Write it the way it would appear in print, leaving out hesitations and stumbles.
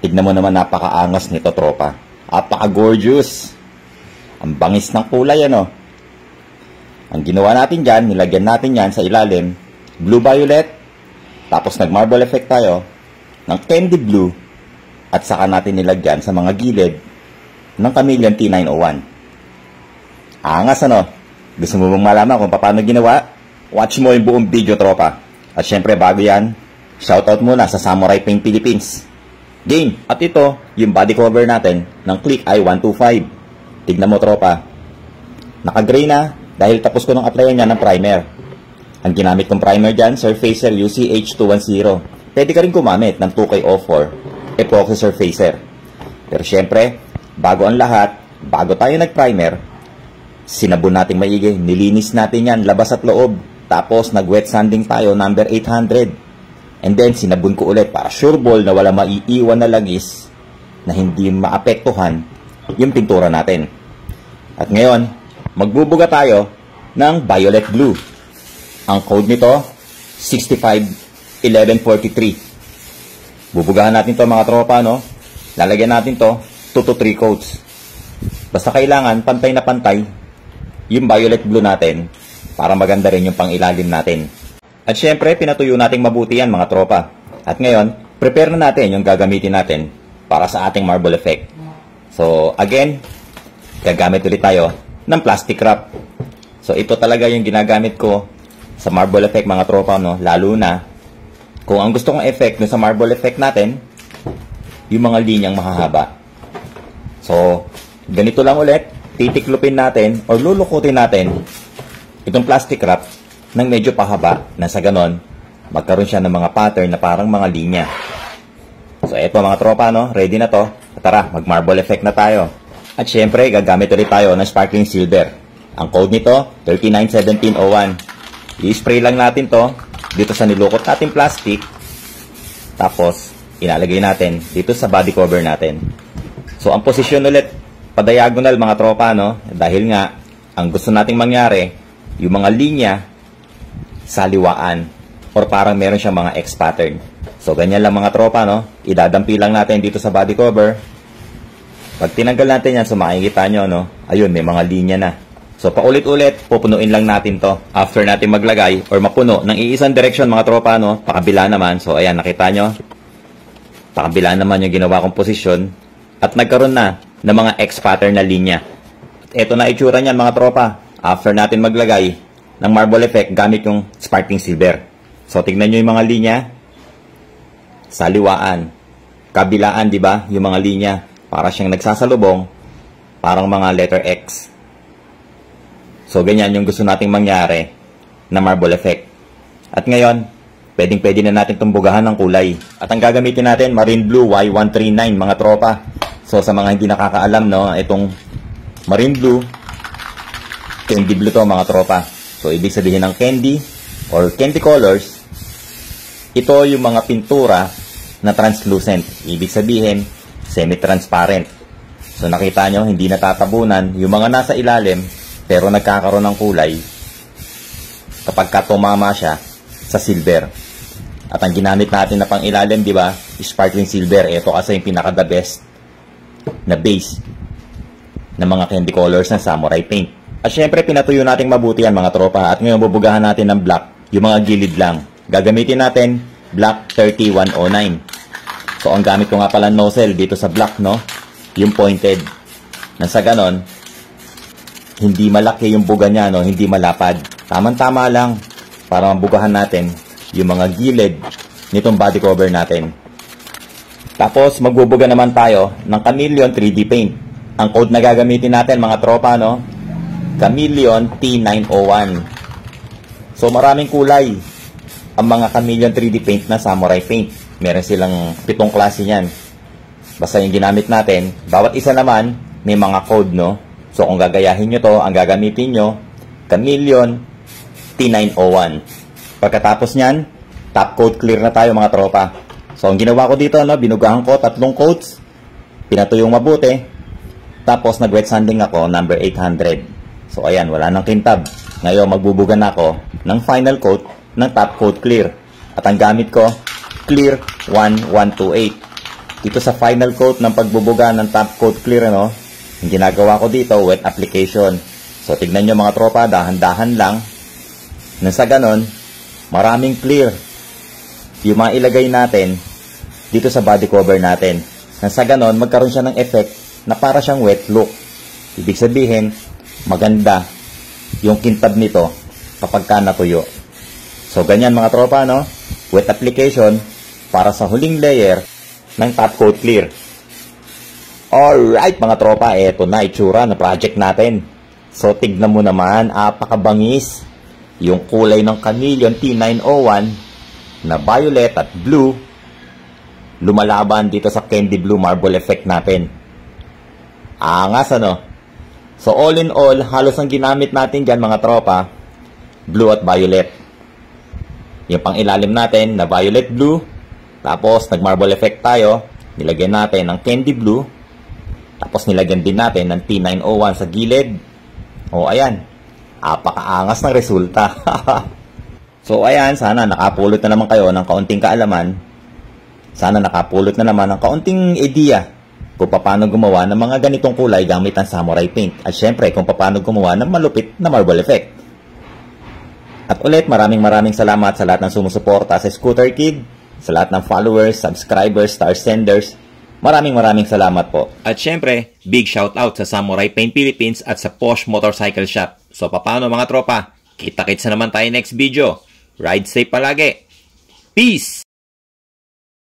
Tignan mo naman, napakaangas nito, tropa. Napaka-gorgeous. Ang bangis ng kulay, ano. Ang ginawa natin dyan, nilagyan natin yan sa ilalim, blue-violet, tapos nag-marble effect tayo ng candy blue, at saka natin nilagyan sa mga gilid ng Chameleon T901. Angas, ano? Gusto mo bang malaman kung paano ginawa? Watch mo yung buong video, tropa. At syempre, bago yan, shoutout muna sa Samurai Paint Philippines. Game! At ito, yung body cover natin ng Click i125. Tignan mo, tropa. Naka-gray na dahil tapos ko nang applyan niya ng primer. Ang ginamit kong primer dyan, Surfacer UCH210. Pwede ka rin gumamit ng 2K04 Epoxy Surfacer. Pero syempre, bago ang lahat, bago tayo nag-primer, sinabon natin maigi, nilinis natin yan, labas at loob. Tapos nag-wet sanding tayo, number 800. And then, sinabon ko ulit para sure ball na wala maiiwan na langis na hindi maapektuhan yung pintura natin. At ngayon, magbubuga tayo ng violet blue. Ang code nito, 651143. Bubugahan natin to, mga tropa, no? Lalagyan natin to 2 to 3 coats. Basta kailangan pantay na pantay yung violet blue natin para maganda rin yung pangilalim natin. At syempre, pinatuyo nating mabuti yan, mga tropa. At ngayon, prepare na natin yung gagamitin natin para sa ating marble effect. So, again, gagamit ulit tayo ng plastic wrap. So, ito talaga yung ginagamit ko sa marble effect, mga tropa, no? Lalo na, kung ang gusto kong effect sa marble effect natin, yung mga linyang mahahaba. So, ganito lang ulit, titiklopin natin or lulukutin natin itong plastic wrap ng medyo pahaba na sa ganon, magkaroon siya ng mga pattern na parang mga linya. So, eto mga tropa, no? Ready na to. Tara, mag-marble effect na tayo. At syempre, gagamit ulit tayo ng sparkling silver. Ang code nito, 391701. I-spray lang natin to dito sa nilukot natin plastic. Tapos, inalagay natin dito sa body cover natin. So, ang posisyon ulit, pa-diagonal, mga tropa, no? Dahil nga, ang gusto nating mangyari, yung mga linya saliwaan or parang meron siyang mga X pattern. So, ganyan lang, mga tropa, no? Idadampi lang natin dito sa body cover. Pag tinanggal natin yan, so makikita nyo, no? Ayun, may mga linya na. So, paulit-ulit, pupunuin lang natin to. After natin maglagay or mapuno ng iisang direction, mga tropa, no? Pakabila naman. So, ayan, nakita nyo? Pakabila naman yung ginawa kong posisyon. At nagkaroon na ng mga X pattern na linya. At eto na itsura niyan, mga tropa. After natin maglagay ng marble effect gamit yung sparkling silver. So, tignan nyo yung mga linya. Saliwaan. Kabilaan, di ba? Yung mga linya. Para siyang nagsasalubong. Parang mga letter X. So, ganyan yung gusto nating mangyari na marble effect. At ngayon, pwedeng-pwede na natin tumbugahan ng kulay. At ang gagamitin natin, Marine Blue Y139, mga tropa. So, sa mga hindi nakakaalam, no, itong Marine Blue, candy blue to, mga tropa. So, ibig sabihin ng candy or candy colors, ito yung mga pintura na translucent. Ibig sabihin, semi-transparent. So, nakita nyo, hindi natatabunan yung mga nasa ilalim, pero nagkakaroon ng kulay kapag tumama siya sa silver. At ang ginamit natin na pang ilalim, di ba, sparkling silver. Ito kasi yung pinaka-the best na base ng mga candy colors ng Samurai Paint. At syempre, pinatuyo natin mabuti yan, mga tropa. At ngayon, bubugahan natin ng black, yung mga gilid lang. Gagamitin natin, black 3109. So, ang gamit ko nga pala nozzle dito sa black, no? Yung pointed. Nang sa ganon, hindi malaki yung buga niya, no? Hindi malapad. Tamang-tama lang para mabugahan natin yung mga gilid nitong body cover natin. Tapos, magbubuga naman tayo ng Chameleon 3D paint. Ang code na gagamitin natin, mga tropa, no? Chameleon T901. So, maraming kulay ang mga Chameleon 3D paint na Samurai Paint. Meron silang 7 klase niyan. Basta yung ginamit natin, bawat isa naman may mga code, no? So, kung gagayahin nyo to, ang gagamitin nyo, Chameleon T901. Pagkatapos nyan, top coat clear na tayo, mga tropa. So, ang ginawa ko dito, no, binugahan ko 3 coats, pinatuyong mabuti, tapos nag-wet sanding ako, number 800. So, ayan, wala nang kintab. Ngayon, magbubugan ako ng final coat ng top coat clear. At ang gamit ko, Clear 1128. Dito sa final coat ng pagbubuga ng top coat clear, ano, yung ginagawa ko dito, wet application. So, tignan nyo mga tropa, dahan-dahan lang. Nang sa ganon, maraming clear yung mga ilagay natin dito sa body cover natin. Nang sa ganon, magkaroon siya ng effect na para siyang wet look. Ibig sabihin, maganda yung kintab nito kapag ka natuyo. So, ganyan mga tropa, no? Wet application para sa huling layer ng top coat clear. Alright mga tropa, eto na itsura na project natin. So tignan mo naman, apakabangis. Yung kulay ng Chameleon T901 na violet at blue lumalaban dito sa candy blue marble effect natin. Angas ano? So all in all, halos ang ginamit natin dyan mga tropa, blue at violet. Yung pang ilalim natin na violet blue. Tapos, nag-marble effect tayo. Nilagyan natin ng candy blue. Tapos, nilagyan din natin ng T901 sa gilid. O, ayan. Apakaangas ng resulta. So, ayan. Sana nakapulot na naman kayo ng kaunting kaalaman. Sana nakapulot na naman ng kaunting idea kung paano gumawa ng mga ganitong kulay gamit ang samurai paint. At syempre, kung paano gumawa ng malupit na marble effect. At ulit, maraming salamat sa lahat ng sumusuporta sa Scooter Kid. Sa lahat ng followers, subscribers, star senders, maraming salamat po. At syempre, big shout out sa Samurai Paint Philippines at sa Posh Motorcycle Shop. So, paano mga tropa? Kita-kits na naman tayo next video. Ride safe palagi. Peace!